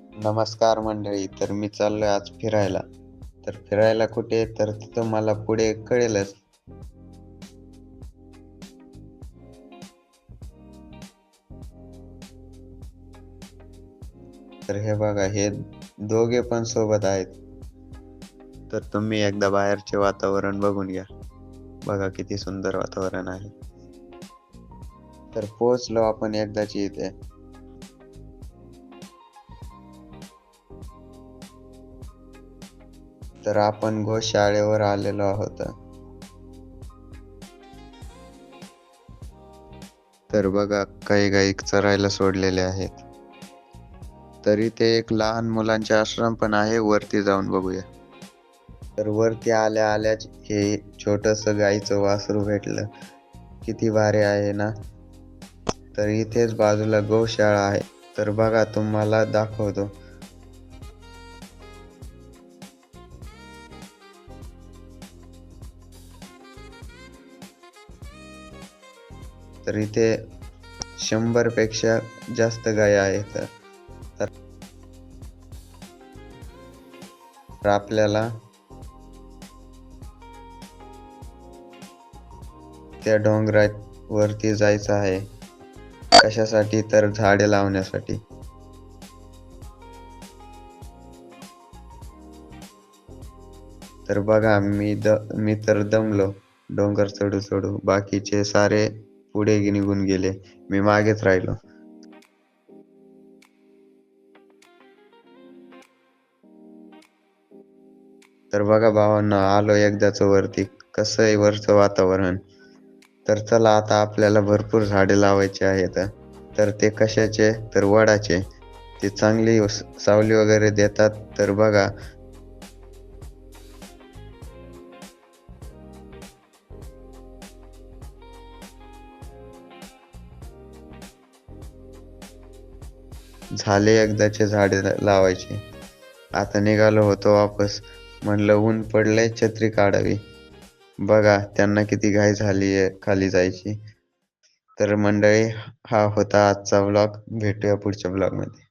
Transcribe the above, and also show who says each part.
Speaker 1: नमस्कार मंडळी. तर मी चाललोय आज फिरायला. तर फिरायला कुठे? तर तुम्हाला पुढे कळेलच. तर हे बघा, हे दोघे पण सोबत आहेत. तर तुम्ही एकदा बाहेरचे वातावरण बघून घ्या. बघा किती सुंदर वातावरण आहे. तर पोहोचलो आपण एकदाची इथे. तर आपण गोशाळेवर आलेलो आहोत. तर बघा, काही गायी चरायला सोडलेले आहेत. तर इथे एक लहान मुलांचे आश्रम पण आहे. वरती जाऊन बघूया. तर वरती आल्या आल्याच हे छोटंसं गाईचं वासरू भेटलं. किती भारी आहे ना. तर इथेच बाजूला गोशाळा आहे. तर बघा, तुम्हाला दाखवतो. तर इथे 100 पेक्षा जास्त गाय आहेत. तर आपल्याला त्या डोंगरावरती जायचं आहे. कशासाठी? तर झाडे लावण्यासाठी. तर बघा, मी तर दमलो डोंगर चढू चढू. बाकीचे सारे पुढे निघून गेले. मी मागेच राहिलो. तर बघा भावांनो, आलो एकदाच वरती. कसं आहे वरचं वातावरण. तर चला, आता आपल्याला भरपूर झाडे लावायची आहेत. तर ते कशाचे? तर वडाचे. ते चांगली सावली वगैरे देतात. तर बघा, झाले एकदाचे झाडे लावायचे. आता निघालो होतो वापस. म्हणलं ऊन पडलंय, छत्री काढावी. बघा, त्यांना किती घाई झालीये खाली जायची. तर मंडळी, हा होता आजचा व्लॉग. भेटूया पुढच्या व्लॉगमध्ये.